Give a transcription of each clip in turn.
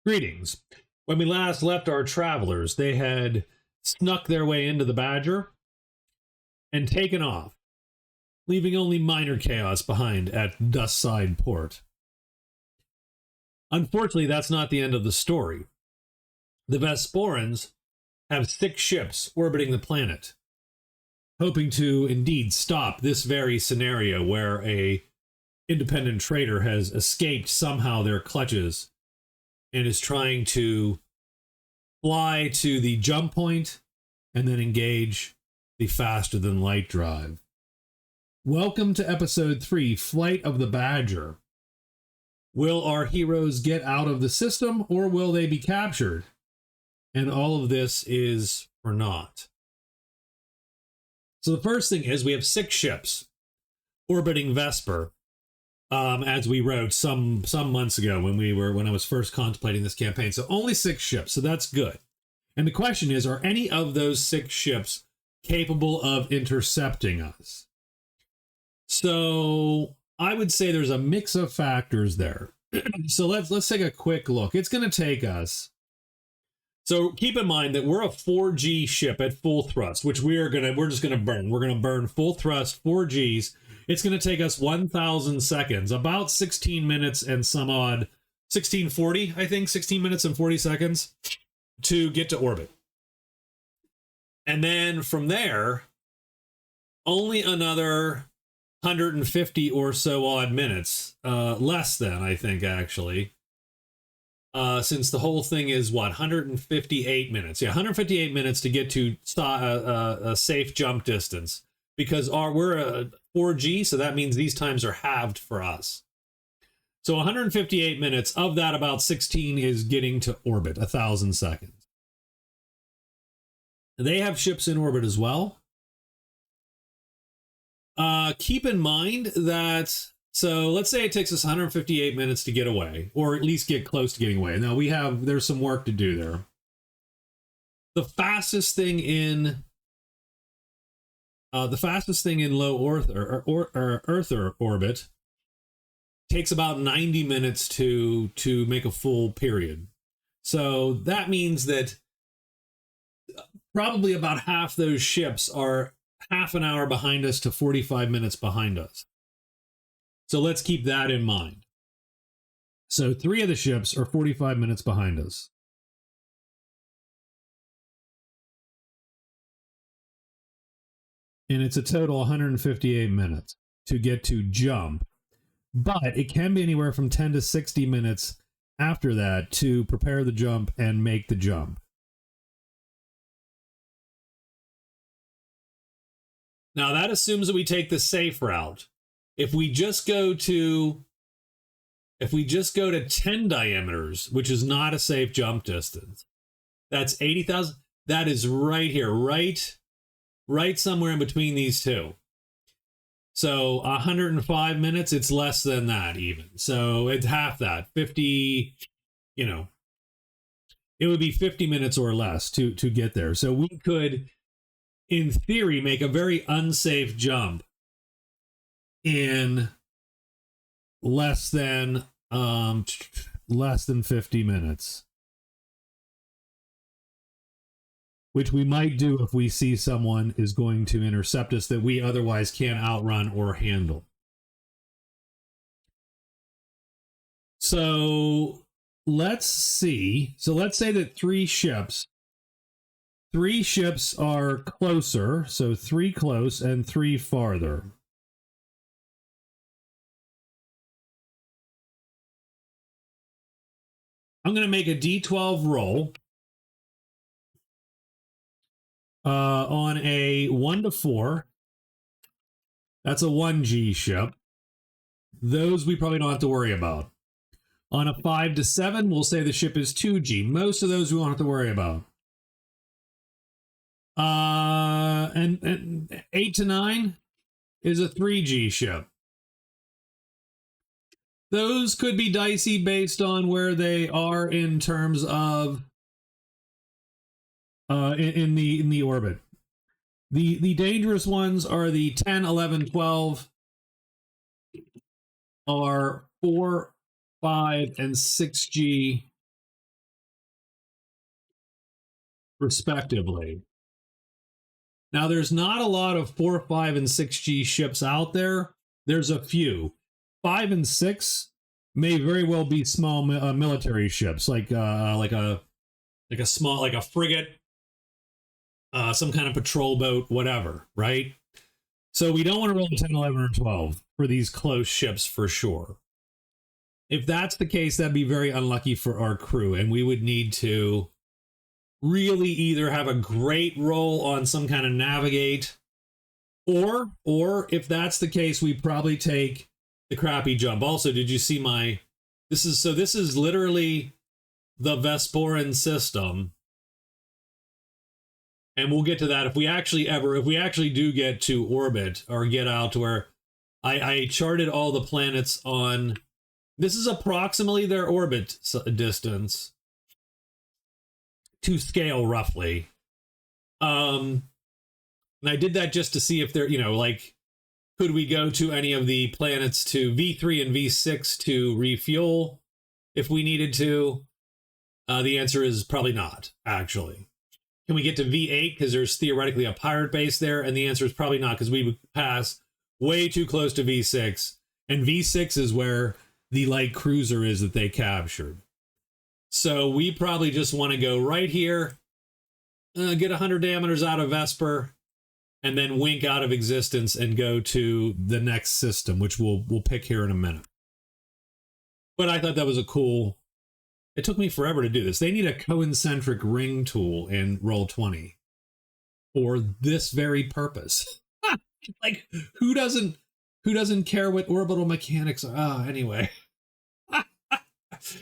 Greetings. When we last left our travelers, they had snuck their way into the Badger and taken off, leaving only minor chaos behind at Dustside Port. Unfortunately, that's not the end of the story. The Vesporans have 6 ships orbiting the planet, hoping to indeed stop this very scenario where a independent trader has escaped somehow their clutches and is trying to fly to the jump point and then engage the faster than light drive. Welcome to episode 3, Flight of the Badger. Will our heroes get out of the system or will they be captured? And all of this is for naught. So the first thing is we have 6 ships orbiting Vesper. As we wrote some months ago when I was first contemplating this campaign. So only 6 ships, so that's good. And the question is, are any of those 6 ships capable of intercepting us? So I would say there's a mix of factors there. So let's take a quick look. It's going to take us. So keep in mind that we're a 4G ship at full thrust, which we're just gonna burn. We're gonna burn full thrust 4Gs. It's going to take us 1,000 seconds, about 16 minutes and some odd, 1640, I think, 16 minutes and 40 seconds to get to orbit. And then from there, only another 150 or so odd minutes, less than, I think, actually, since the whole thing is, 158 minutes. Yeah, 158 minutes to get to a safe jump distance. Because we're a 4G, so that means these times are halved for us. So 158 minutes, of that about 16 is getting to orbit, 1,000 seconds. They have ships in orbit as well. Keep in mind that, so let's say it takes us 158 minutes to get away, or at least get close to getting away. Now there's some work to do there. The fastest thing in low Earth orbit takes about 90 minutes to make a full period. So that means that probably about half those ships are half an hour behind us to 45 minutes behind us. So let's keep that in mind. So 3 of the ships are 45 minutes behind us. And it's a total 158 minutes to get to jump. But it can be anywhere from 10 to 60 minutes after that to prepare the jump and make the jump. Now that assumes that we take the safe route. If we just go to 10 diameters, which is not a safe jump distance, that's 80,000. That is right here, right somewhere in between these two. So 105 minutes, it's less than that even. So it's half that, 50, it would be 50 minutes or less to get there. So we could, in theory, make a very unsafe jump in less than 50 minutes. Which we might do if we see someone is going to intercept us that we otherwise can't outrun or handle. So let's see. So let's say that 3 ships are closer. So 3 close and 3 farther. I'm going to make a D12 roll. On a 1 to 4, that's a 1G ship. Those we probably don't have to worry about. On a 5 to 7, we'll say the ship is 2G. Most of those we won't have to worry about. And 8 to 9 is a 3G ship. Those could be dicey based on where they are in terms of in the orbit. The dangerous ones are the 10, 11, 12 are 4, 5, and 6G respectively. Now, there's not a lot of 4, 5, and 6G ships out there. There's a few. 5 and 6 may very well be small military ships, like a small, like a frigate, some kind of patrol boat, whatever, right? So we don't want to roll 10, 11, or 12 for these close ships for sure. If that's the case, that'd be very unlucky for our crew, and we would need to really either have a great roll on some kind of navigate, or if that's the case, we probably take the crappy jump. Also, did you see my, this is literally the Vesporan system, and we'll get to that if we actually do get to orbit or get out to where I charted all the planets on. This is approximately their orbit distance to scale, roughly. And I did that just to see if they're, like, could we go to any of the planets to V3 and V6 to refuel if we needed to? The answer is probably not, actually. Can we get to V8 because there's theoretically a pirate base there? And the answer is probably not, because we would pass way too close to V6. And V6 is where the light cruiser is that they captured. So we probably just want to go right here, get 100 diameters out of Vesper, and then wink out of existence and go to the next system, which we'll pick here in a minute. But I thought that was a cool. It took me forever to do this. They need a concentric ring tool in Roll20 for this very purpose. Like, who doesn't care what orbital mechanics are? Anyway.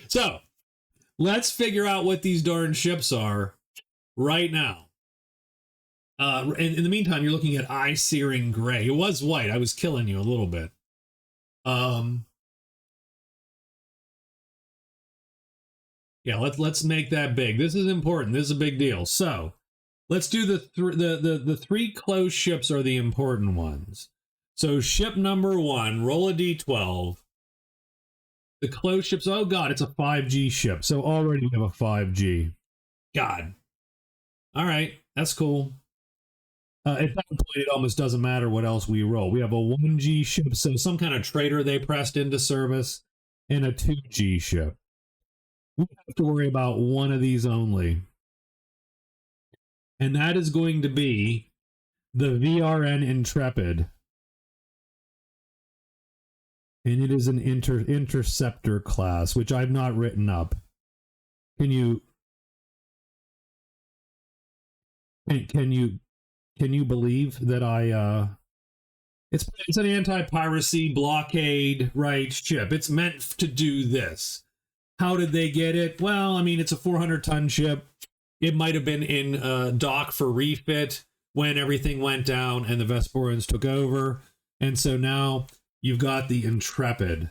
So let's figure out what these darn ships are right now. In the meantime, you're looking at eye-searing gray. It was white. I was killing you a little bit. Yeah, let's make that big. This is important. This is a big deal. So let's do the three close ships are the important ones. So ship number 1, roll a d12. The close ships, oh god, it's a 5G ship. So already we have a 5G. God. All right, that's cool. At that point, it almost doesn't matter what else we roll. We have a 1G ship, so some kind of trader they pressed into service, and a 2G ship. We have to worry about one of these only. And that is going to be the VRN Intrepid. And it is an interceptor class, which I've not written up. Can you believe that I it's an anti-piracy blockade, right, ship. It's meant to do this. How did they get it? Well, I mean, it's a 400-ton ship. It might have been in dock for refit when everything went down and the Vesporans took over. And so now you've got the Intrepid.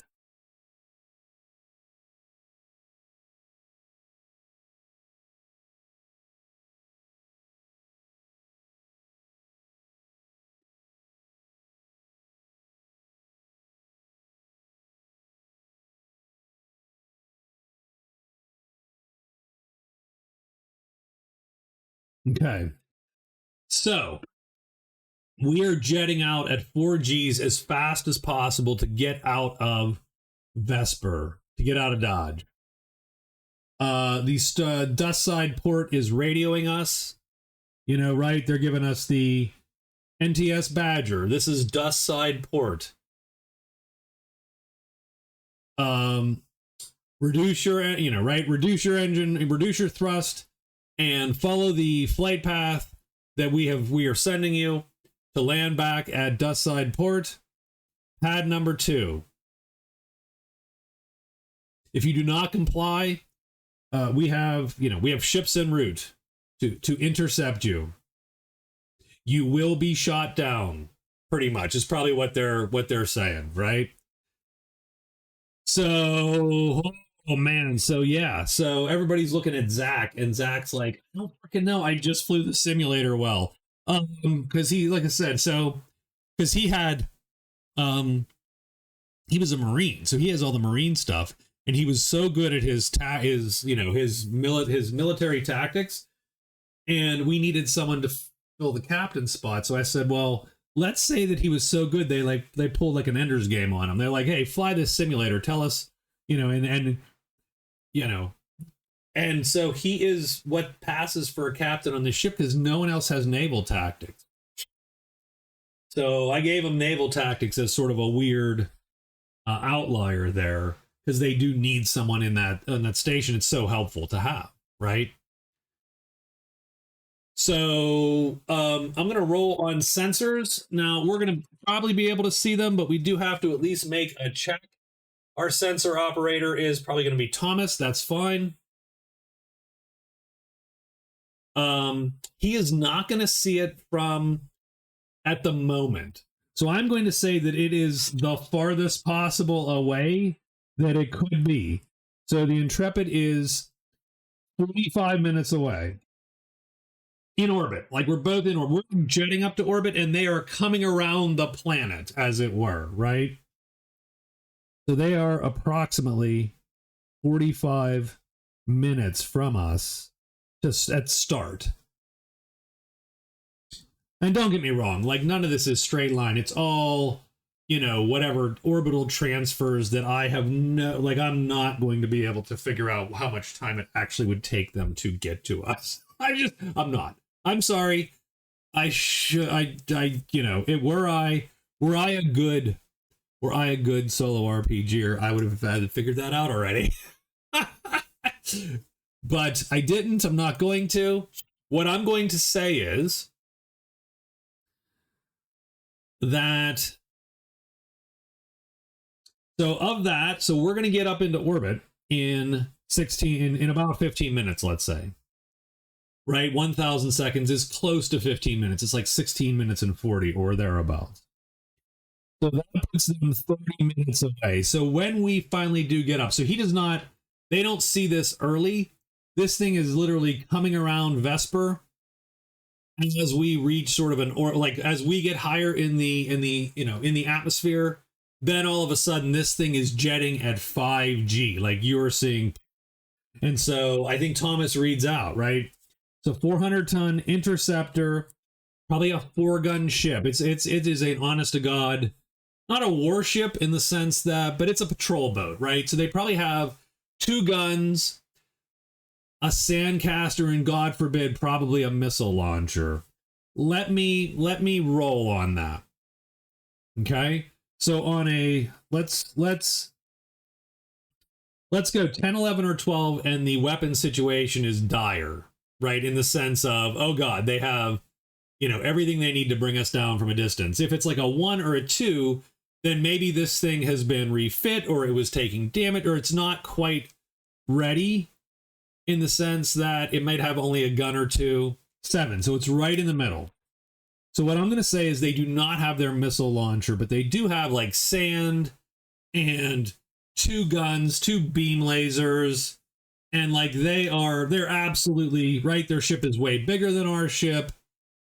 Okay. So we are jetting out at 4Gs as fast as possible to get out of Vesper, to get out of Dodge. The Dust Side port is radioing us. You know, right? They're giving us the NTS Badger. This is Dust Side port. Reduce your, right? Reduce your engine, reduce your thrust, and follow the flight path that we are sending you to land back at Dust Side port. Pad number 2. If you do not comply, we have ships en route to intercept you. You will be shot down, pretty much. Is probably what they're saying, right? So, oh man, so yeah, so everybody's looking at Zach, and Zach's like, I don't freaking know. I just flew the simulator well, because he, like I said, so because he had, he was a Marine, so he has all the Marine stuff. And he was so good at his military tactics and we needed someone to fill the captain spot. So I said, well, let's say that he was so good they pulled like an Ender's Game on him. They're like, hey, fly this simulator, tell us, and you know, and so he is what passes for a captain on the ship because no one else has naval tactics. So I gave him naval tactics as sort of a weird outlier there because they do need someone in that station. It's so helpful to have, right? So I'm going to roll on sensors. Now, we're going to probably be able to see them, but we do have to at least make a check. Our sensor operator is probably going to be Thomas. That's fine. He is not going to see it from at the moment. So I'm going to say that it is the farthest possible away that it could be. So the Intrepid is 45 minutes away. In orbit, like we're both in orbit. We're jetting up to orbit and they are coming around the planet, as it were, right? So they are approximately 45 minutes from us just at start. And don't get me wrong, like none of this is straight line. It's all, whatever orbital transfers that I have I'm not going to be able to figure out how much time it actually would take them to get to us. I'm not. I'm sorry. Were I a good solo RPGer, I would have had figured that out already. But I didn't. I'm not going to. What I'm going to say is that so we're going to get up into orbit in about 15 minutes, let's say. Right? 1,000 seconds is close to 15 minutes. It's like 16 minutes and 40 or thereabouts. So that puts them 30 minutes away. So when we finally do get up, so they don't see this early. This thing is literally coming around Vesper. And as we reach sort of as we get higher in the atmosphere, then all of a sudden this thing is jetting at 5G, like you're seeing. And so I think Thomas reads out, right? So 400-ton interceptor, probably a 4-gun ship. It is an honest to God, not a warship in the sense that, but it's a patrol boat, right? So they probably have 2 guns, a sandcaster, and God forbid, probably a missile launcher. Let me roll on that. Okay? So on a let's go 10, 11, or 12, and the weapon situation is dire, right? In the sense of, oh God, they have, everything they need to bring us down from a distance. If it's like a 1 or a 2, then maybe this thing has been refit, or it was taking damage, or it's not quite ready in the sense that it might have only a gun or 2. 7, so it's right in the middle. So what I'm going to say is they do not have their missile launcher, but they do have like sand and 2 guns, 2 beam lasers, and like they're absolutely right. Their ship is way bigger than our ship.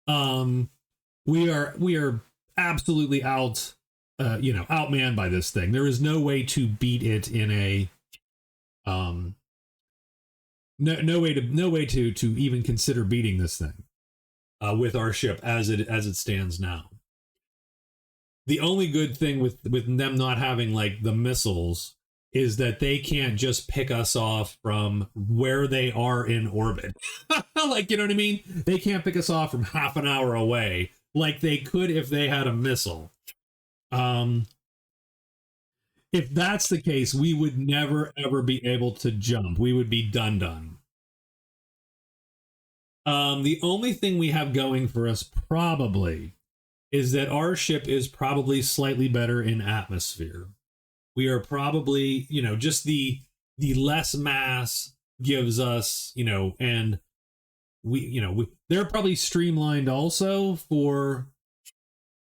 We are absolutely outmanned by this thing. There is no way to beat it in a no way to even consider beating this thing with our ship as it stands now. The only good thing with them not having like the missiles is that they can't just pick us off from where they are in orbit. Like, you know what I mean? They can't pick us off from half an hour away like they could if they had a missile. If that's the case, we would never, ever be able to jump. We would be done. The only thing we have going for us probably is that our ship is probably slightly better in atmosphere. We are probably, just the less mass gives us, and they're probably streamlined also for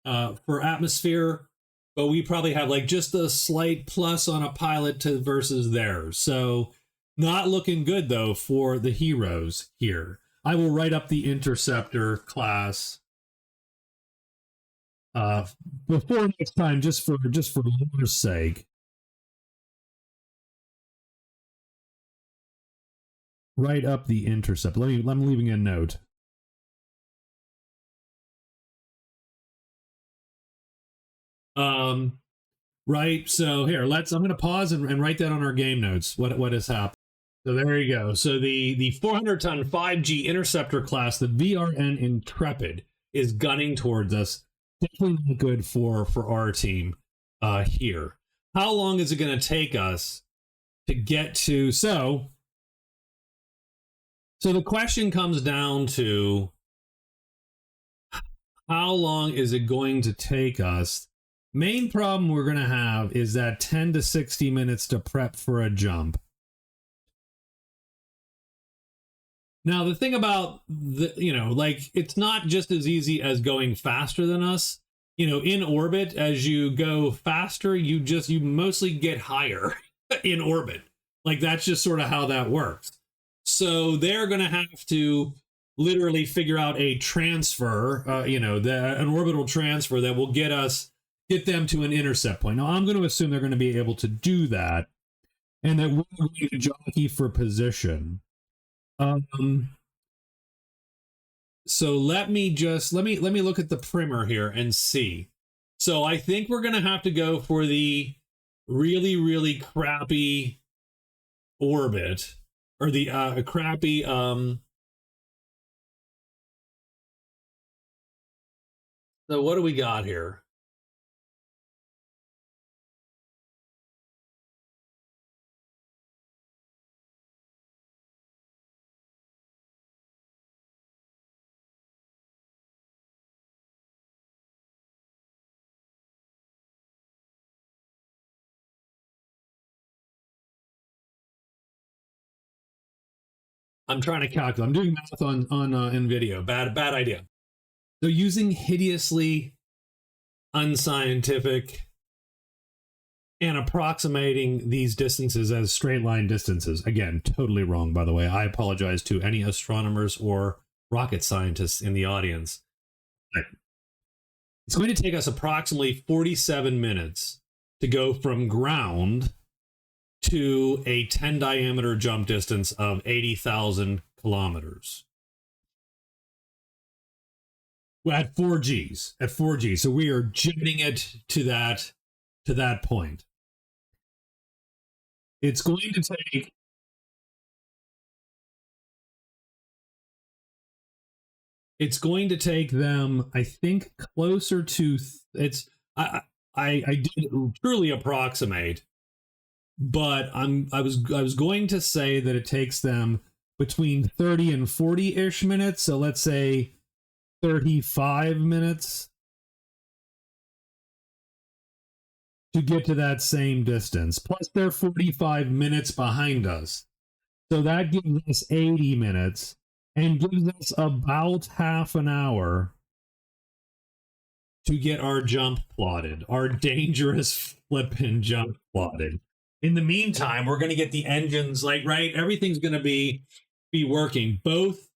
atmosphere, but we probably have like just a slight plus on a pilot versus theirs. So not looking good though for the heroes here. I will write up the interceptor class before next time, just for lore's sake. Write up the intercept. I'm leaving a note. Right. So here, I'm going to pause and write that on our game notes. What has happened? So there you go. So the 400-ton 5G interceptor class, the VRN Intrepid, is gunning towards us. Definitely not good for our team here. How long is it going to take us to get to? So the question comes down to, how long is it going to take us? Main problem we're going to have is that 10 to 60 minutes to prep for a jump. Now, the thing about it's not just as easy as going faster than us. In orbit, as you go faster, you mostly get higher in orbit. Like, that's just sort of how that works. So they're going to have to literally figure out a transfer, an orbital transfer that will get them to an intercept point. Now, I'm going to assume they're going to be able to do that, and that we're going to jockey for position. So let me look at the primer here and see. So I think we're going to have to go for the really, really crappy orbit, or the crappy so what do we got here? I'm trying to calculate. I'm doing math on NVIDIA. Bad idea. So using hideously unscientific and approximating these distances as straight line distances. Again, totally wrong, by the way. I apologize to any astronomers or rocket scientists in the audience. It's going to take us approximately 47 minutes to go from ground to a 10 diameter jump distance of 80,000 kilometers. At 4Gs. So we are jetting it to that point. It's going to take them, I think, closer to I did truly approximate, but I was going to say that it takes them between 30 and 40-ish minutes. So let's say 35 minutes to get to that same distance. Plus they're 45 minutes behind us. So that gives us 80 minutes and gives us about half an hour to get our jump plotted, our dangerous flippin' jump plotted. In the meantime, we're going to get the engines, right? Everything's going to be working. Both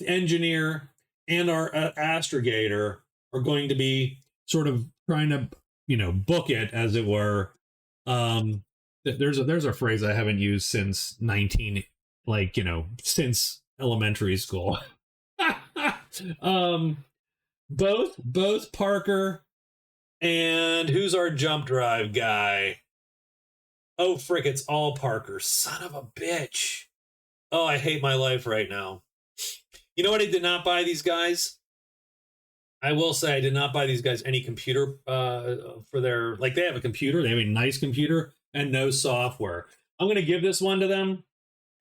engineer and our astrogator are going to be sort of trying to, book it, as it were. There's a phrase I haven't used since since elementary school. Both Parker and who's our jump drive guy? Oh, frick, it's all Parker. Son of a bitch. Oh, I hate my life right now. You know what? I did not buy these guys. I will say I did not buy these guys any computer for their, they have a computer. They have a nice computer and no software. I'm going to give this one to them,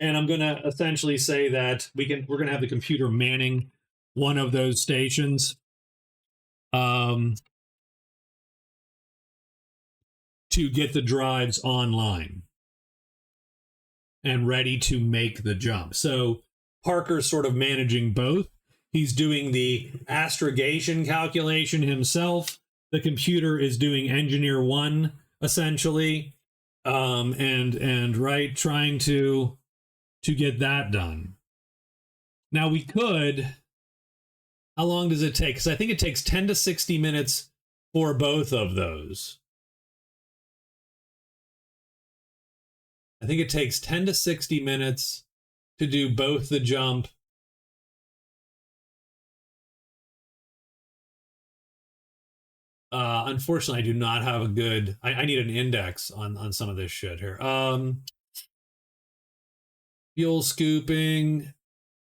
and I'm going to essentially say that we're going to have the computer manning one of those stations. To get the drives online and ready to make the jump. So Parker's sort of managing both. He's doing the astrogation calculation himself. The computer is doing engineer one, essentially, and trying to get that done. Now we could. How long does it take? Because I think it takes 10 to 60 minutes for both of those. I think it takes 10 to 60 minutes to do both the jump Unfortunately, I do not have a good. I need an index on some of this shit here. Fuel scooping,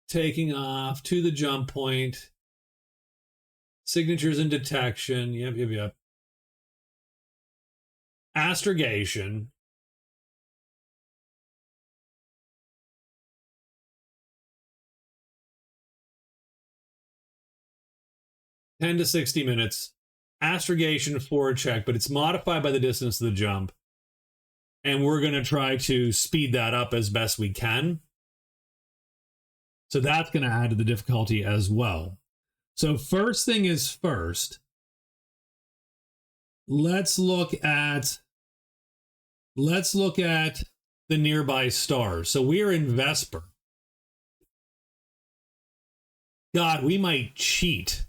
taking off to the jump point, signatures and detection. Yep. Astrogation. $10 to 60 minutes. Astrogation forward check, but it's modified by the distance of the jump. And we're going to try to speed that up as best we can. So that's going to add to the difficulty as well. So first thing is first, let's look at the nearby stars. So we're in Vesper. God, we might cheat.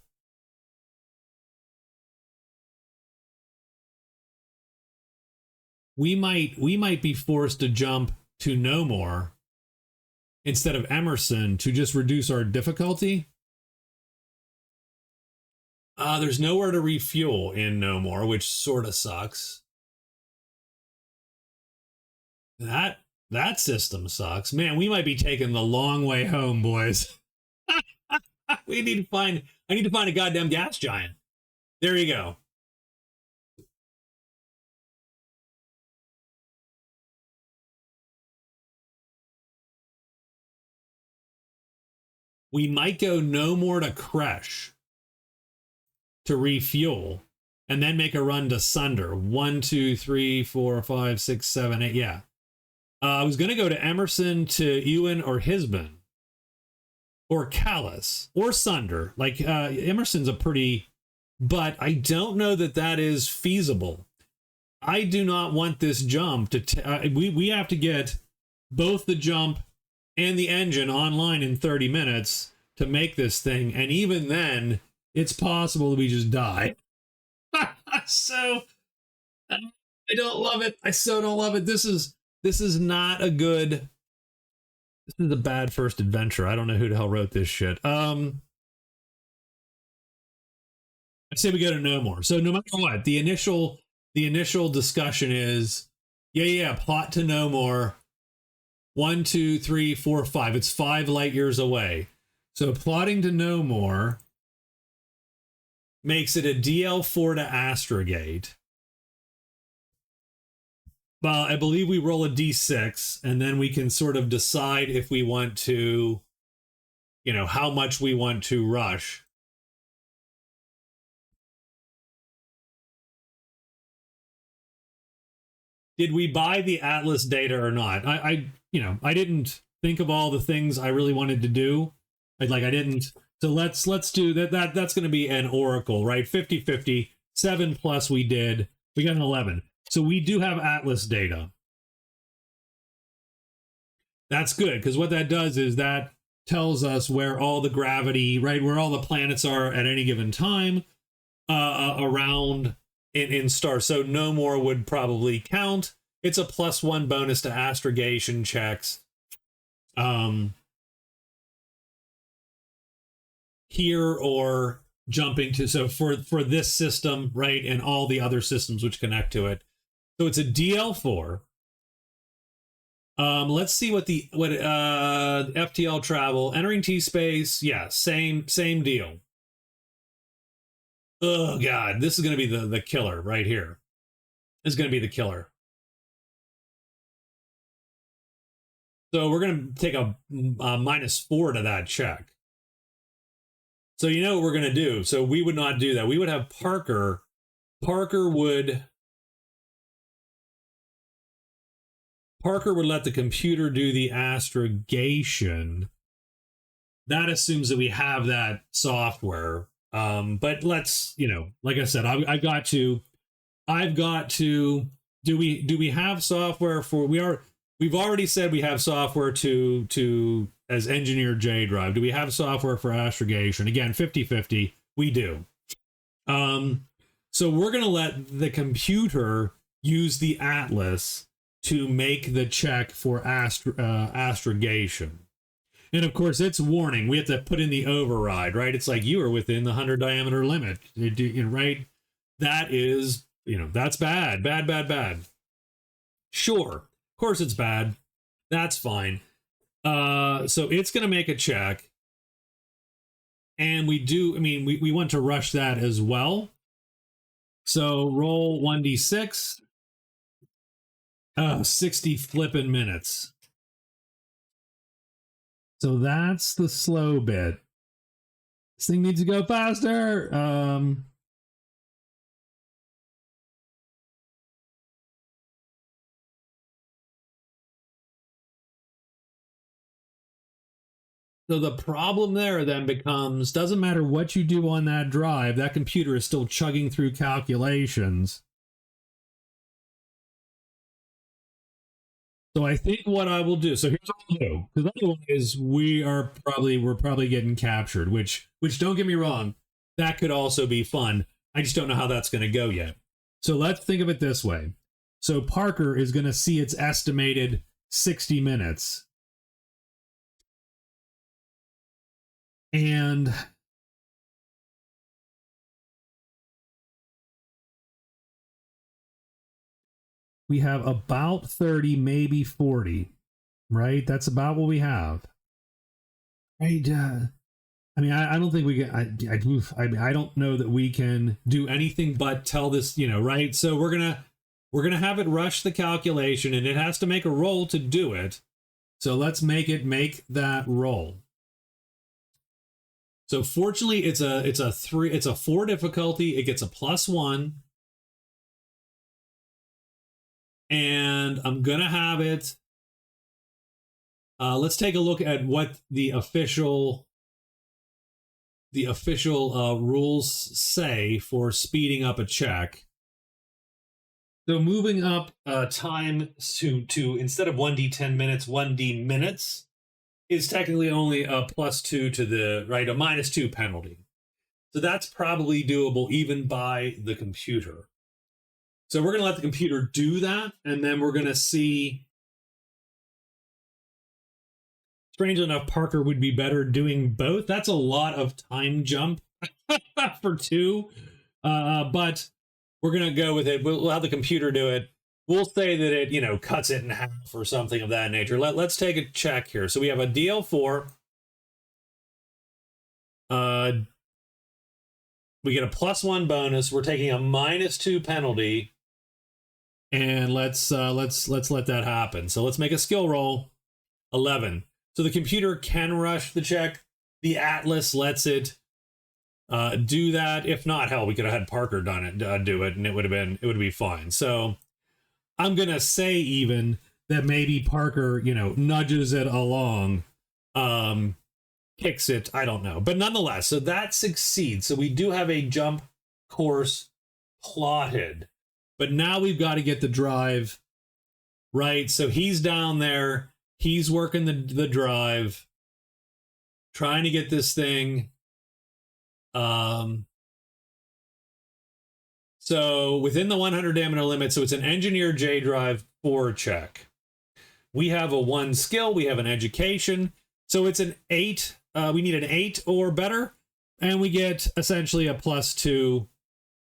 We might be forced to jump to Nomore instead of Emerson to just reduce our difficulty. There's nowhere to refuel in Nomore, which sort of sucks. That system sucks. Man, we might be taking the long way home, boys. I need to find a goddamn gas giant. There you go. We might go Nomore to Kresh to refuel and then make a run to Sunder. 1, 2, 3, 4, 5, 6, 7, 8. Yeah. I was going to go to Emerson to Ewan or Hisbin or Callus or Sunder. Like Emerson's a pretty, but I don't know that is feasible. I do not want this jump to, we have to get both the jump and the engine online in 30 minutes to make this thing. And even then, it's possible that we just die. So I don't love it. I so don't love it. This is not a good. This is a bad first adventure. I don't know who the hell wrote this shit. I say we go to Nomore. So no matter what, the initial discussion is, plot to Nomore. 1, 2, 3, 4, 5. It's 5 light years away. So plotting to Nomore makes it a DL4 to Astrogate. Well, I believe we roll a D6, and then we can sort of decide if we want to, how much we want to rush. Did we buy the Atlas data or not? I didn't think of all the things I really wanted to do. I didn't. So let's do that. That's going to be an oracle, right? 50-50, 7 plus we did. We got an 11. So we do have Atlas data. That's good, because what that does is that tells us where all the gravity, right, where all the planets are at any given time around in stars. So Nomore would probably count. It's a +1 bonus to astrogation checks. Here or jumping to, so for this system, right, and all the other systems which connect to it. So it's a DL4. Let's see what FTL travel, entering T-space, yeah, same deal. Oh god, this is going to be the killer right here. This is going to be the killer. So we're going to take a -4 to that check. So you know what we're going to do. So we would not do that. We would have Parker. Parker would let the computer do the astrogation. That assumes that we have that software. But let's, like I said, I've got to. Do we have software for? We've already said we have software to as engineer J drive. Do we have software for astrogation? Again, 50-50. We do. So we're gonna let the computer use the Atlas to make the check for astrogation. And of course, it's warning. We have to put in the override, right? It's like you are within the 100 diameter limit, right? that is, that's bad, bad, bad, bad. Sure, of course it's bad. That's fine. So it's going to make a check. And we want to rush that as well. So roll 1d6. 60 flipping minutes. So that's the slow bit. This thing needs to go faster. So the problem there then becomes, doesn't matter what you do on that drive, that computer is still chugging through calculations. So I think what I will do, so here's what I'll do, because otherwise we're probably getting captured, which don't get me wrong, that could also be fun. I just don't know how that's going to go yet. So let's think of it this way. So Parker is going to see its estimated 60 minutes. And we have about 30, maybe 40, right? That's about what we have. Right? I mean, I don't think we can. I don't know that we can do anything but tell this, right? So we're gonna have it rush the calculation, and it has to make a roll to do it. So let's make that roll. So fortunately, it's a 4 difficulty. It gets a +1, and I'm gonna have it. Let's take a look at what the official rules say for speeding up a check. So moving up time to instead of 1d10 minutes, 1d minutes is technically only a +2 to the right, a -2 penalty. So that's probably doable even by the computer. So we're going to let the computer do that, and then we're going to see. Strangely enough, Parker would be better doing both. That's a lot of time jump for 2, but we're going to go with it. We'll have the computer do it. We'll say that it, cuts it in half or something of that nature. Let's take a check here. So we have a DL4. We get a +1 bonus. We're taking a -2 penalty, and let's let that happen. So let's make a skill roll. 11. So the computer can rush the check. The Atlas lets it do that. If not, hell, we could have had Parker do it, and it would be fine. So I'm gonna say even that maybe Parker, nudges it along, kicks it. I don't know, but nonetheless, so that succeeds. So we do have a jump course plotted, but now we've got to get the drive right. So he's down there. He's working the drive, trying to get this thing. So within the 100 diameter limit, so it's an engineer J drive 4 check. We have a 1 skill, we have an education, so it's an 8. We need an 8 or better, and we get essentially a +2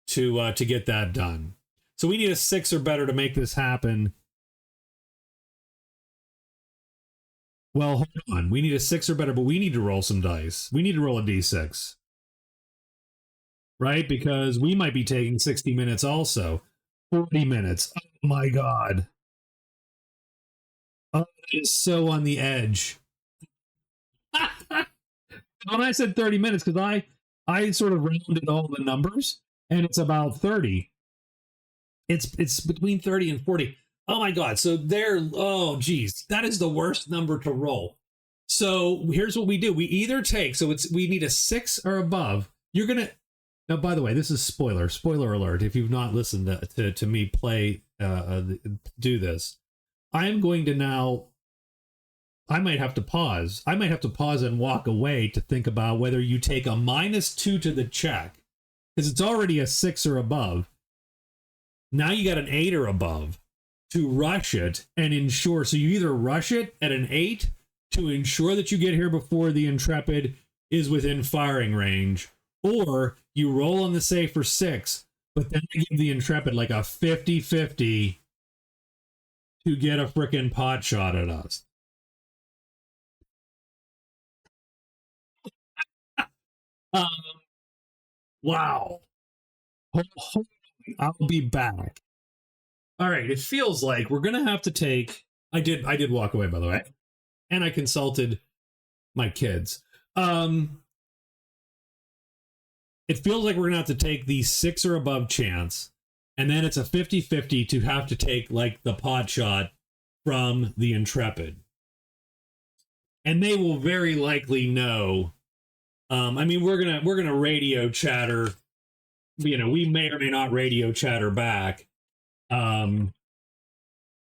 to get that done. So we need a 6 or better to make this happen. Well, hold on. We need a 6 or better, but we need to roll some dice. We need to roll a d6. Right? Because we might be taking 60 minutes also. 40 minutes. Oh my God. Oh, it is so on the edge. When I said 30 minutes, because I sort of rounded all the numbers, and it's about 30. It's between 30 and 40. Oh my God. So oh geez, that is the worst number to roll. So here's what we do. We either take, we need a 6 or above. You're going to, now, by the way, this is spoiler alert. If you've not listened to me play, do this, I am going to now, I might have to pause. I might have to pause and walk away to think about whether you take a -2 to the check, because it's already a 6 or above. Now you got an 8 or above to rush it and ensure. So you either rush it at an 8 to ensure that you get here before the Intrepid is within firing range, or you roll on the save for 6, but then I give the Intrepid like a 50-50 to get a frickin' pot shot at us. Um, wow. I'll be back. All right, it feels like we're gonna have to take. I did walk away, by the way, and I consulted my kids. It feels like we're gonna have to take the 6 or above chance, and then it's a 50-50 to have to take like the pot shot from the Intrepid, and they will very likely know. I mean, we're gonna radio chatter. You know, we may or may not radio chatter back.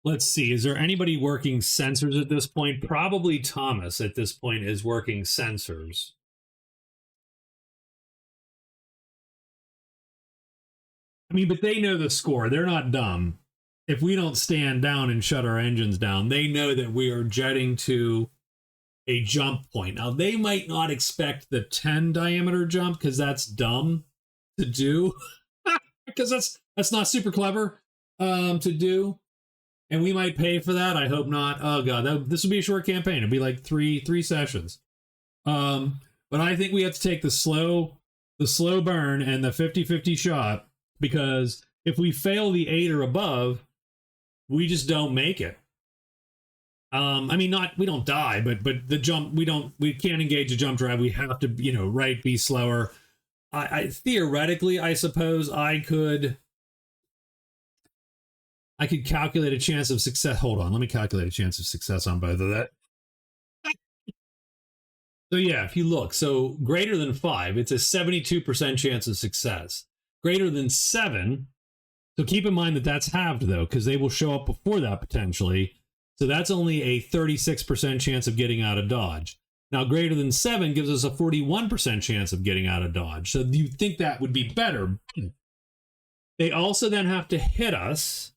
Let's see. Is there anybody working sensors at this point? Probably Thomas at this point is working sensors. I mean, but they know the score. They're not dumb. If we don't stand down and shut our engines down, they know that we are jetting to a jump point. Now, they might not expect the 10 diameter jump because that's dumb to do. Because that's not super clever to do. And we might pay for that. I hope not. Oh god, this would be a short campaign. It'd be like three sessions. But I think we have to take the slow burn and the 50-50 shot, because if we fail the 8 or above, we just don't make it. I mean, we don't die, but the jump, we can't engage a jump drive. We have to, be slower. I theoretically, I suppose I could calculate a chance of success. Hold on, let me calculate a chance of success on both of that. So yeah, if you look, so greater than 5, it's a 72% chance of success. Greater than 7, so keep in mind that that's halved though, because they will show up before that potentially. So that's only a 36% chance of getting out of Dodge. Now, greater than 7 gives us a 41% chance of getting out of Dodge. So you think that would be better. They also then have to hit us.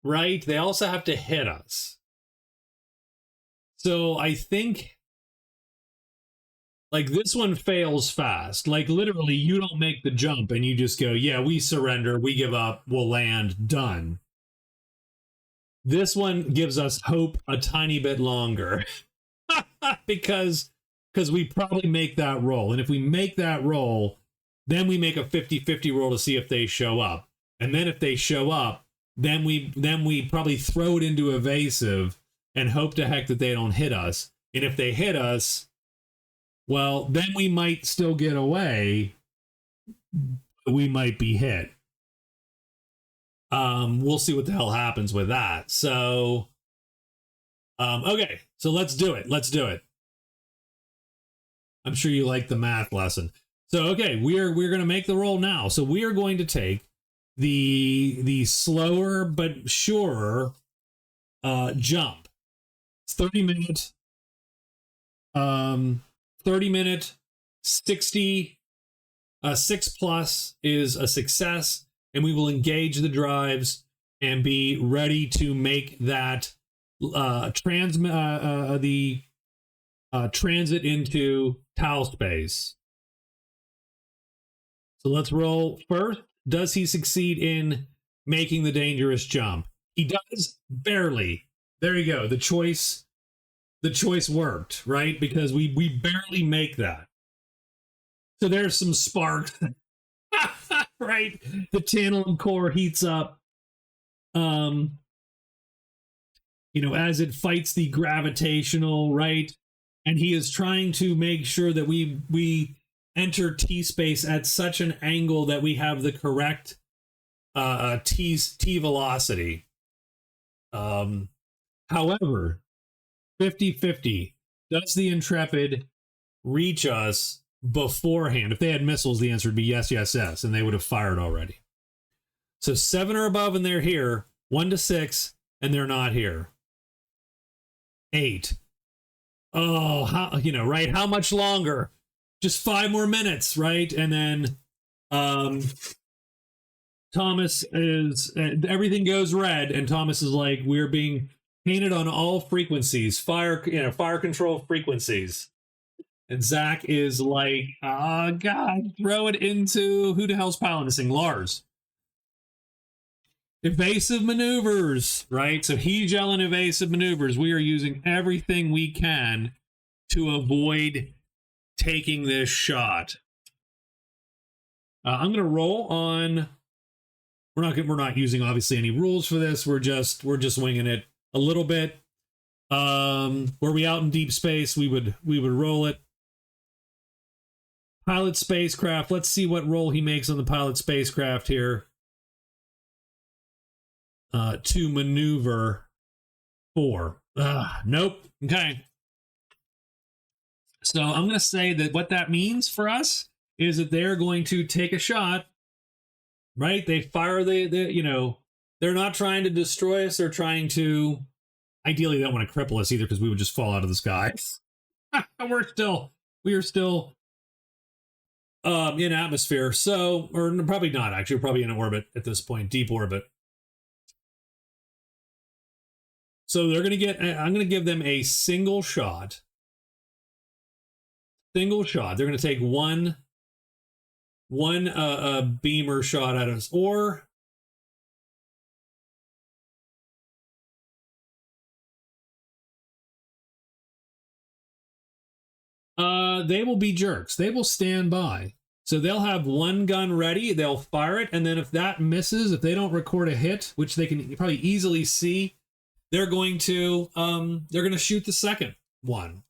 Right? They also have to hit us. So I think, like, this one fails fast. Like, literally, you don't make the jump and you just go, yeah, we surrender, we give up, we'll land, done. This one gives us hope a tiny bit longer. because we probably make that roll. And if we make that roll, then we make a 50-50 roll to see if they show up. And then if they show up, then we probably throw it into evasive and hope to heck that they don't hit us. And if they hit us, well, then we might still get away. We might be hit. We'll see what the hell happens with that. So, okay, so let's do it. I'm sure you like the math lesson. So, okay, we're going to make the roll now. So we are going to take the slower but surer jump. It's 30-minute 60 6+ is a success, and we will engage the drives and be ready to make that transit into Tau space. So let's roll first. Does he succeed in making the dangerous jump? He does, barely. There you go. The choice worked, right? Because we barely make that. So there's some sparks, right? The tantalum core heats up, as it fights the gravitational, right? And he is trying to make sure that we enter T space at such an angle that we have the correct T velocity. However, 50-50, does the Intrepid reach us beforehand? If they had missiles, the answer would be yes, yes, yes, and they would have fired already. So 7 or above and they're here, 1 to 6, and they're not here. 8. Oh, right? How much longer? Just 5 more minutes, right? And then Thomas is, everything goes red, and Thomas is like, we're being painted on all frequencies, fire control frequencies. And Zach is like, oh, God, throw it into who the hell's piloting this thing? Lars. Evasive maneuvers, right? So he's yelling evasive maneuvers. We are using everything we can to avoid taking this shot. I'm going to roll on. We're not using obviously any rules for this. We're just winging it a little bit. Were we out in deep space, we would roll it. Pilot spacecraft. Let's see what roll he makes on the pilot spacecraft here. To maneuver 4. Nope. Okay. So I'm going to say that what that means for us is that they're going to take a shot, right? They fire they're not trying to destroy us. They're trying to, ideally, they don't want to cripple us either because we would just fall out of the sky. we are still in atmosphere. So, or probably not actually, we're probably in orbit at this point, deep orbit. So they're going to I'm going to give them a single shot. Single shot. They're going to take one beamer shot at us, or they will be jerks. They will stand by. So they'll have one gun ready. They'll fire it, and then if that misses, if they don't record a hit, which they can probably easily see, they're going to shoot the second one.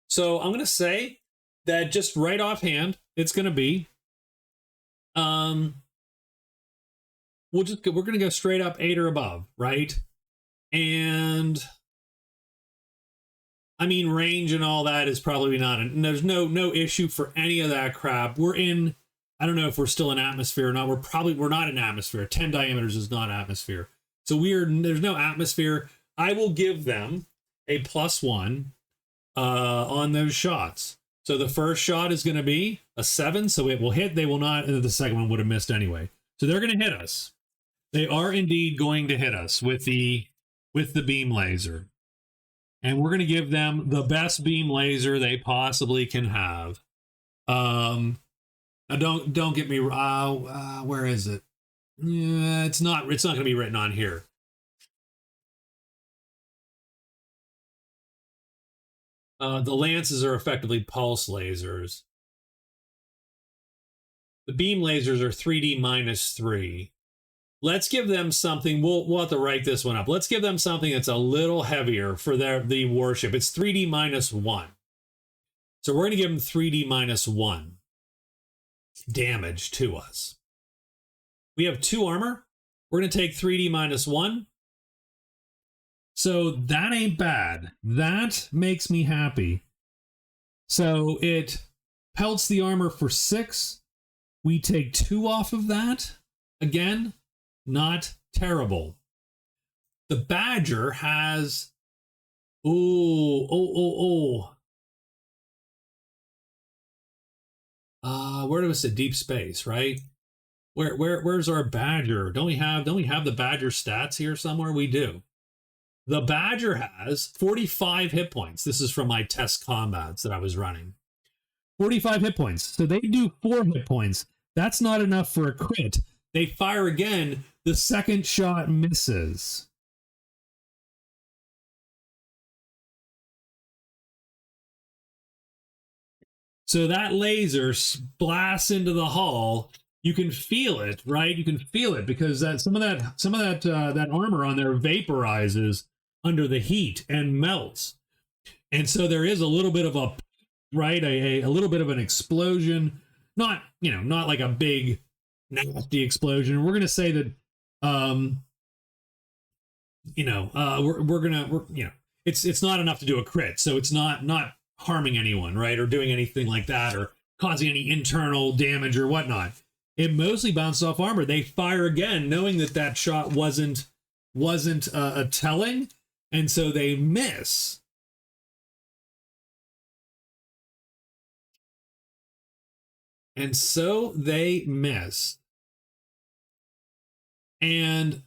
So I'm going to say that just right offhand, it's going to be we're going to go straight up 8 or above, right? And I mean, range and all that is probably not, there's no issue for any of that crap. We're in, I don't know if we're still in atmosphere or not. We're not in atmosphere. 10 diameters is not atmosphere. So there's no atmosphere. I will give them a +1 on those shots. So the first shot is going to be a 7, so it will hit. They will not, and the second one would have missed anyway. So they're going to hit us. They are indeed going to hit us with the beam laser. And we're going to give them the best beam laser they possibly can have. Now don't get me where is it? Yeah, it's not going to be written on here. The lances are effectively pulse lasers. The beam lasers are 3D -3. Let's give them something. We'll have to write this one up. Let's give them something that's a little heavier for the warship. It's 3D -1. So we're going to give them 3D -1 damage to us. We have 2 armor. We're going to take 3D -1. So that ain't bad. That makes me happy. So it pelts the armor for 6. We take 2 off of that. Again, not terrible. The Badger has... where do we say deep space, right? Where's our Badger? Don't we have the Badger stats here somewhere? We do. The Badger has 45 hit points. This is from my test combats that I was running. 45 hit points. So they do 4 hit points. That's not enough for a crit. They fire again. The second shot misses. So that laser blasts into the hull. You can feel it, right? You can feel it because some of that armor on there vaporizes under the heat and melts. And so there is a little bit of a little bit of an explosion. Not like a big nasty explosion. We're gonna say that it's not enough to do a crit, so it's not harming anyone, right, or doing anything like that, or causing any internal damage or whatnot. It mostly bounces off armor. They fire again, knowing that shot wasn't a telling, and so they miss. And so they miss. And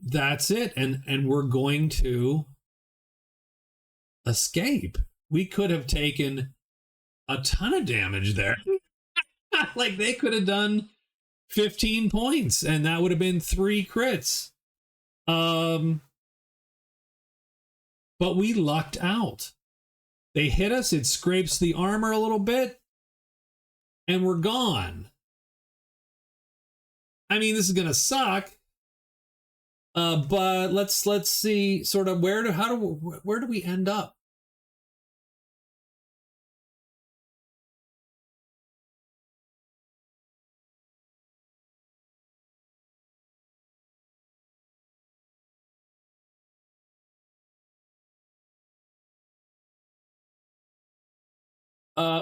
that's it. And we're going to escape. We could have taken a ton of damage there. Like they could have done 15 points and that would have been 3 crits. But we lucked out. They hit us, it scrapes the armor a little bit, and we're gone. I mean, this is gonna suck. But let's see sort of where do we end up?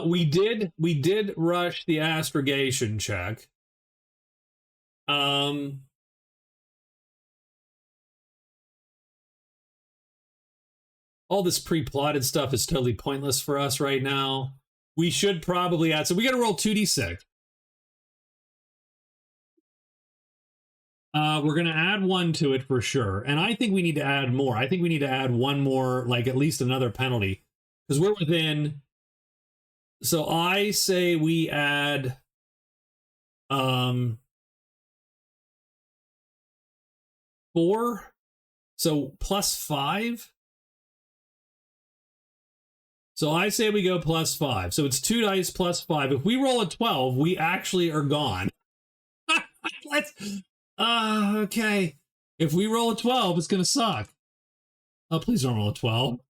We did rush the astrogation check. All this pre-plotted stuff is totally pointless for us right now. We should probably add, so we got to roll 2d6. We're going to add 1 to it for sure. And I think we need to add more. I think we need to add 1 more, like at least another penalty. Because we're within. So I say we add 4. So +5. So I say we go +5. So it's 2 dice +5. If we roll a 12, we actually are gone. Let's. Okay. If we roll a 12, it's gonna suck. Oh, please don't roll a 12.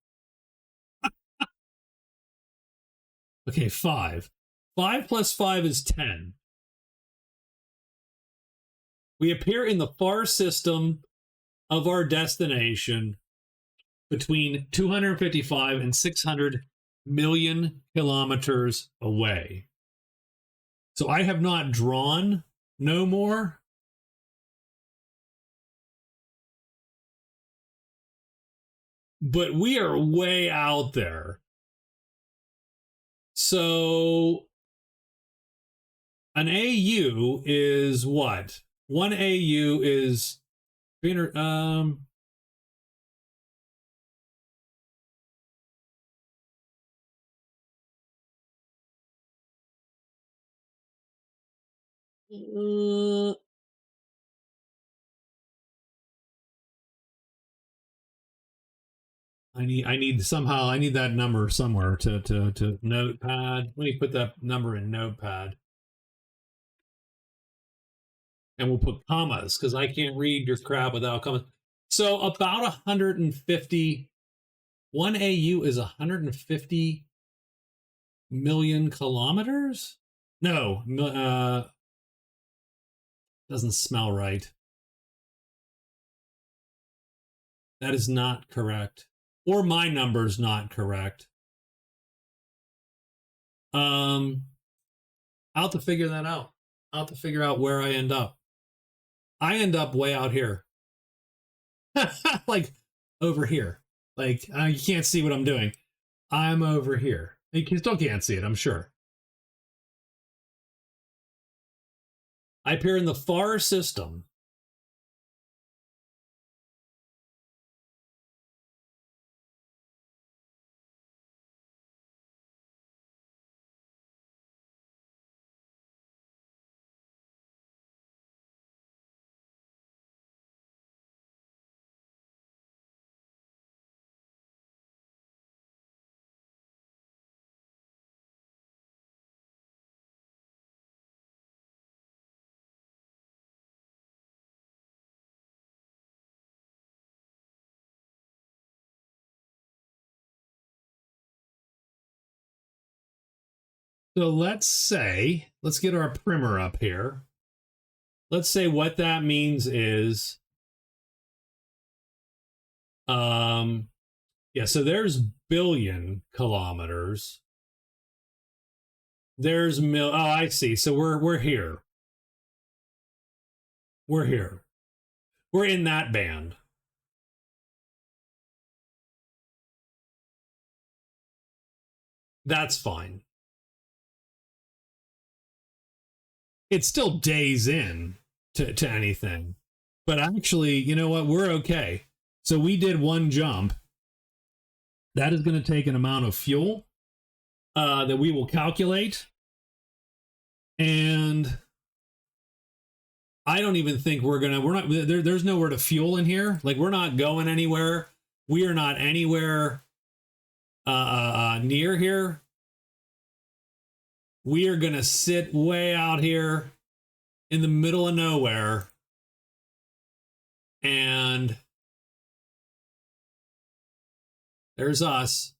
Okay, 5. 5 + 5 is 10. We appear in the far system of our destination between 255 and 600 million kilometers away. So I have not drawn no more. But we are way out there. So an AU is what? 1 AU is I need that number somewhere to notepad. Let me put that number in notepad. And we'll put commas because I can't read your crap without commas. So about 150. 1 AU is 150 million kilometers? No, doesn't smell right. That is not correct. Or my number's not correct. I'll have to figure that out. I'll have to figure out where I end up. I end up way out here. Like over here. Like you can't see what I'm doing. I'm over here. You still can't see it, I'm sure. I appear in the far system. So let's get our primer up here. Let's say what that means is, yeah, so there's billion kilometers. There's oh, I see. So we're here. We're here. We're in that band. That's fine. It's still days in to anything. But actually, you know what? We're okay. So we did 1 jump. That is going to take an amount of fuel. that we will calculate. And I don't even think we're not, there's nowhere to fuel in here. Like, we're not going anywhere. We are not anywhere near here. We are going to sit way out here in the middle of nowhere. And there's us.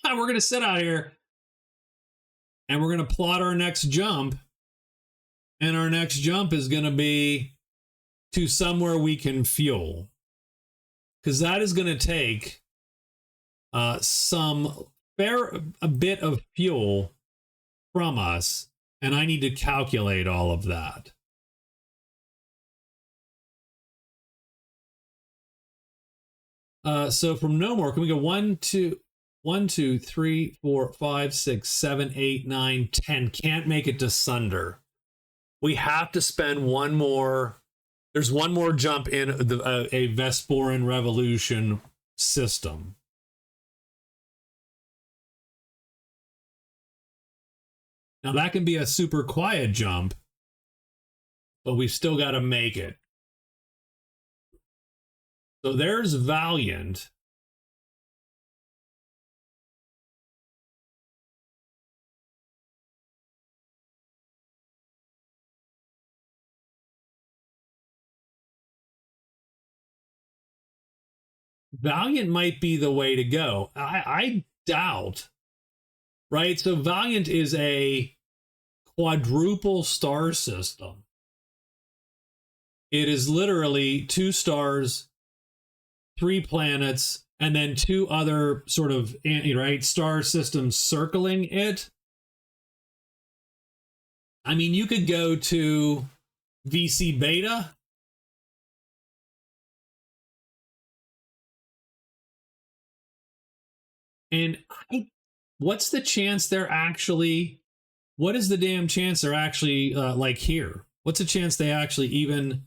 We're going to sit out here and we're going to plot our next jump. And our next jump is going to be to somewhere we can fuel. Because that is going to take a bit of fuel from us. And I need to calculate all of that. So from No More, can we go 1, 2, 3, 4, 5, 6, 7, 8, 9, 10? Can't make it to Sunder. We have to spend one more. There's one more jump in a Vesporan Revolution system. Now that can be a super quiet jump, but we've still got to make it. So there's Valiant. Valiant might be the way to go. I doubt, right? So Valiant is a quadruple star system. It is literally 2 stars, 3 planets, and then 2 other sort of, right, star systems circling it. I mean, you could go to VC Beta. And what's the chance they're actually, what is the damn chance they're actually like here? What's the chance they actually even,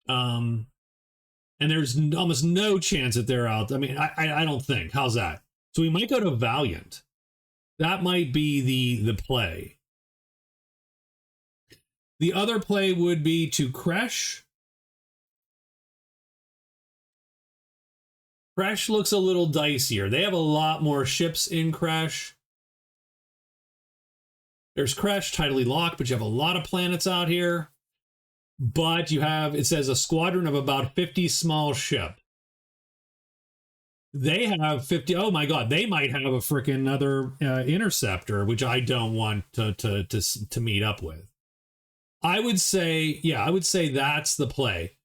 and there's almost no chance that they're out. I mean, I don't think. How's that? So we might go to Valiant. That might be the play. The other play would be to Kresh. Kresh looks a little dicier. They have a lot more ships in Kresh. There's Kresh, tidally locked, but you have a lot of planets out here. But you have, it says, a squadron of about 50 small ship. They have 50. Oh my God, they might have a freaking other interceptor, which I don't want to meet up with. I would say, yeah, I would say that's the play.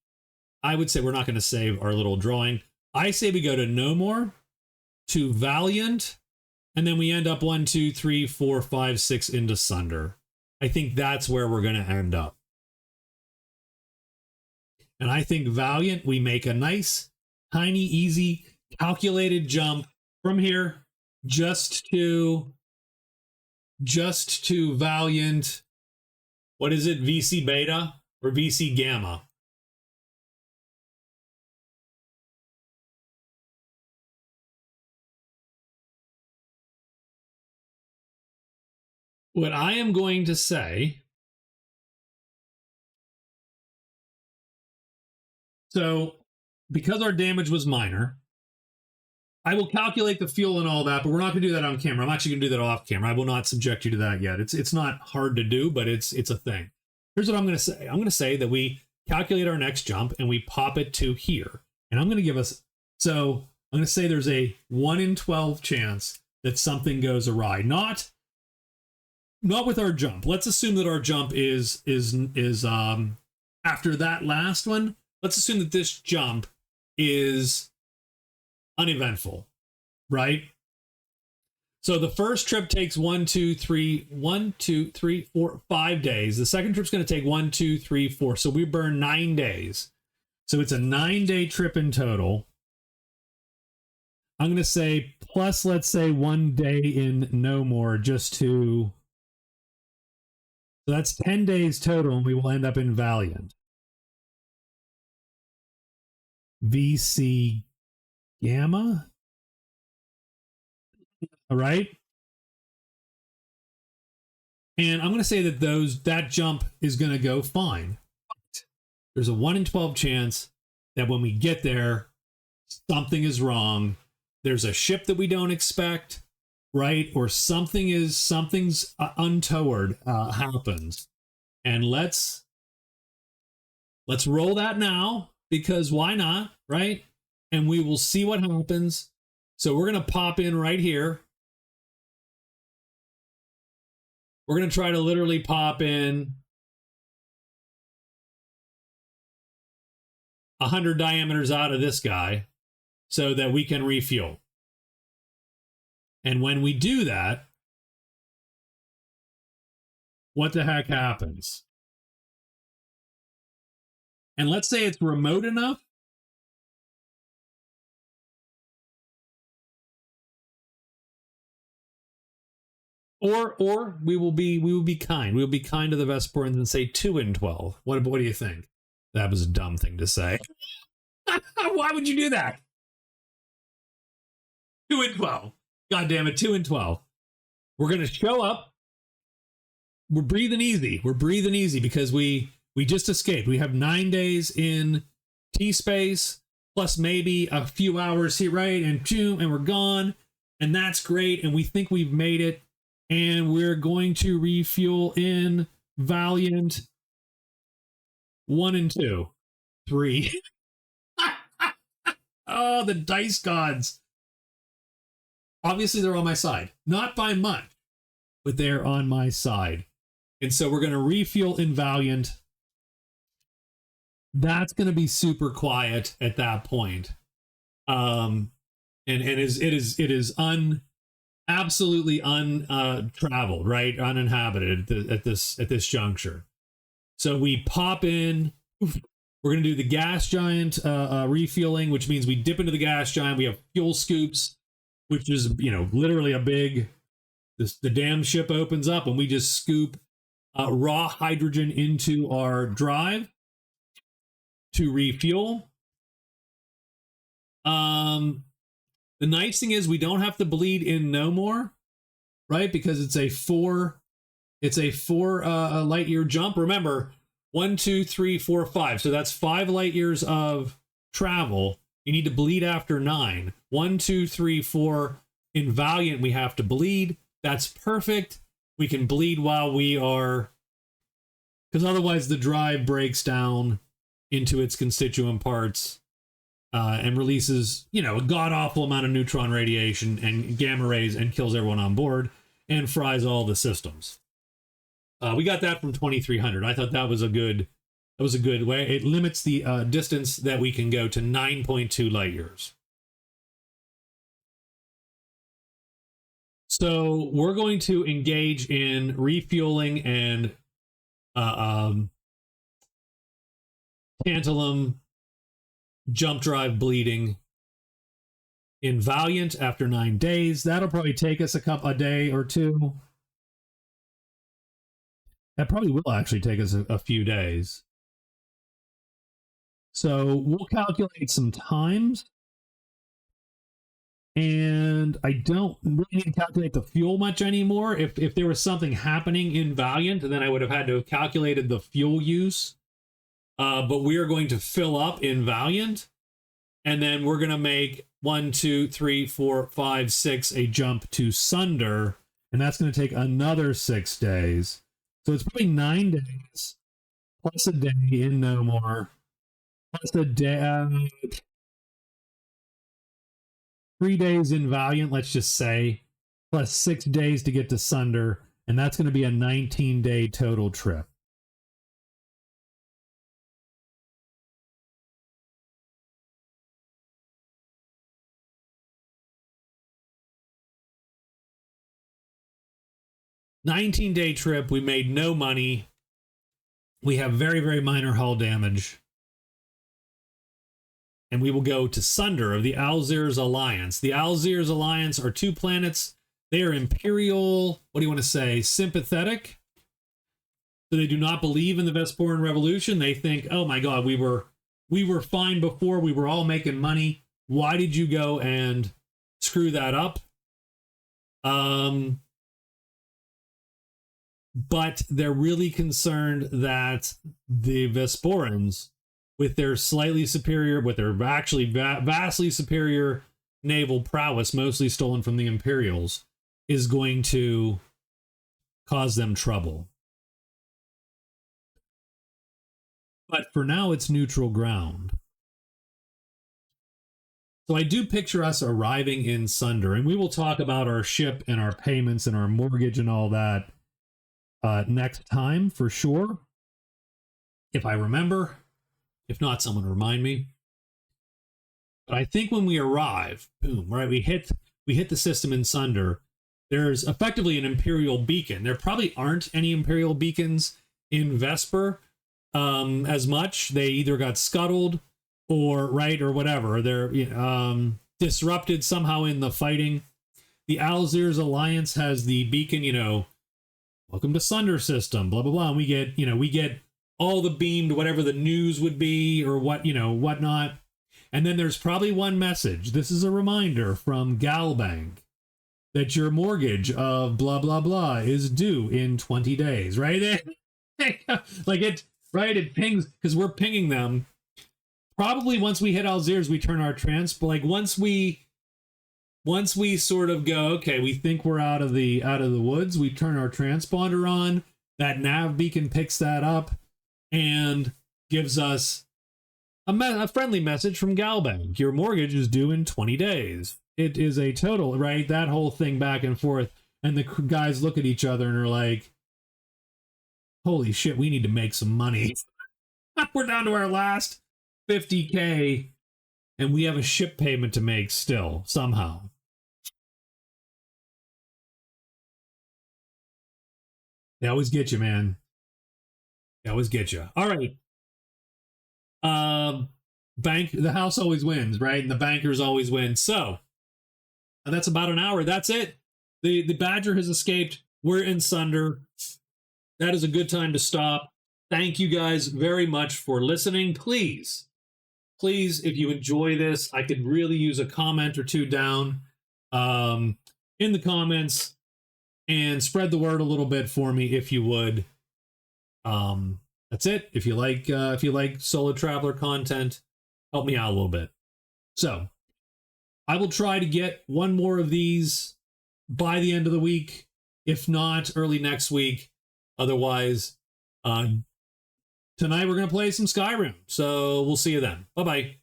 I would say we're not going to save our little drawing. I say we go to No More, to Valiant, and then we end up 1, 2, 3, 4, 5, 6 into Sunder. I think that's where we're going to end up. And I think Valiant, we make a nice, tiny, easy, calculated jump from here just to Valiant. What is it? VC Beta or VC Gamma? What I am going to say, so because our damage was minor, I will calculate the fuel and all that, but we're not going to do that on camera. I'm actually going to do that off camera. I will not subject you to that yet. It's not hard to do, but it's a thing. Here's what I'm going to say. I'm going to say that we calculate our next jump and we pop it to here. And I'm going to give us, so I'm going to say there's a 1 in 12 chance that something goes awry. Not with our jump. Let's assume that our jump is after that last one. Let's assume that this jump is uneventful, right? So the first trip takes 1, 2, 3, 4, 5 days. The second trip's going to take 1, 2, 3, 4. So we burn 9 days. So it's a 9-day trip in total. I'm going to say plus, let's say 1 day in No More just to. So that's 10 days total, and we will end up in Valiant. VC Gamma? All right. And I'm going to say that that jump is going to go fine. But there's a 1 in 12 chance that when we get there, something is wrong. There's a ship that we don't expect, right? Or something's untoward happens. And let's roll that now, because why not, right? And we will see what happens. So we're going to pop in right here. We're going to try to literally pop in 100 diameters out of this guy so that we can refuel. And when we do that, what the heck happens? And let's say it's remote enough. Or we will be kind. We'll be kind to the Vesporans and say 2 in 12. What do you think? That was a dumb thing to say. Why would you do that? 2 in 12. God damn it, 2 in 12. We're gonna show up. We're breathing easy. We're breathing easy because we just escaped. We have 9 days in T-space, plus maybe a few hours here, right? And we're gone. And that's great. And we think we've made it. And we're going to refuel in Valiant 1 and 2. 3. Oh, the dice gods. Obviously, they're on my side. Not by much, but they're on my side. And so we're going to refuel in Valiant. That's going to be super quiet at that point. And it is absolutely untraveled, right? Uninhabited at this juncture. So we pop in. We're going to do the gas giant refueling, which means we dip into the gas giant. We have fuel scoops, which is, literally a big, the damn ship opens up and we just scoop raw hydrogen into our drive to refuel. The nice thing is we don't have to bleed in no more, right? Because it's a 4 light year jump. Remember, 1, 2, 3, 4, 5. So that's 5 light years of travel. You need to bleed after 9. 1, 2, 3, 4. In Valiant, we have to bleed. That's perfect. We can bleed while we are, because otherwise the drive breaks down into its constituent parts. And releases, a god-awful amount of neutron radiation and gamma rays and kills everyone on board and fries all the systems. We got that from 2300. I thought that was a good way. It limits the distance that we can go to 9.2 light years. So we're going to engage in refueling and tantalum jump drive bleeding in Valiant after 9 days. That'll probably take us a day or two. That probably will actually take us a few days. So we'll calculate some times. And I don't really need to calculate the fuel much anymore. If there was something happening in Valiant, then I would have had to have calculated the fuel use. But we are going to fill up in Valiant, and then we're going to make 1, 2, 3, 4, 5, 6 a jump to Sunder, and that's going to take another 6 days. So it's probably 9 days plus a day in No More, plus a day, 3 days in Valiant, let's just say, plus 6 days to get to Sunder, and that's going to be a 19-day total trip. $19-day trip. We made no money. We have very, very minor hull damage. And we will go to Sunder of the Alzir's Alliance. The Alzir's Alliance are 2 planets. They are imperial, what do you want to say, sympathetic. So they do not believe in the Vesporan Revolution. They think, oh my God, we were fine before. We were all making money. Why did you go and screw that up? But they're really concerned that the Vesporans, with their slightly superior, with their actually vastly superior naval prowess, mostly stolen from the Imperials, is going to cause them trouble. But for now, it's neutral ground. So I do picture us arriving in Sunder, and we will talk about our ship and our payments and our mortgage and all that next time for sure. If I remember. If not, someone remind me. But I think when we arrive, boom, right, we hit the system in Sunder. There's effectively an Imperial beacon. There probably aren't any Imperial beacons in Vesper as much. They either got scuttled or whatever. They're disrupted somehow in the fighting. The Alzir's Alliance has the beacon, welcome to Sunder system, blah blah blah. And we get all the beamed whatever the news would be or whatnot. And then there's probably one message. This is a reminder from Galbank that your mortgage of blah blah blah is due in 20 days, right? It pings because we're pinging them. Probably once we hit Algiers, we turn our once we sort of go, okay, we think we're out of the woods, we turn our transponder on, that nav beacon picks that up and gives us a friendly message from Galbank. Your mortgage is due in 20 days. It is a total, right? That whole thing back and forth. And the guys look at each other and are like, holy shit, we need to make some money. We're down to our last 50K and we have a ship payment to make still, somehow. They always get you, man. They always get you. All right. The house always wins, right? And the bankers always win. So that's about an hour. That's it. The Badger has escaped. We're in Sunder. That is a good time to stop. Thank you guys very much for listening. Please, if you enjoy this, I could really use a comment or two down in the comments and spread the word a little bit for me if you would. That's it. If you like solo traveler content, help me out a little bit. So I will try to get one more of these by the end of the week. If not, early next week. Otherwise, tonight we're going to play some Skyrim. So we'll see you then. Bye-bye.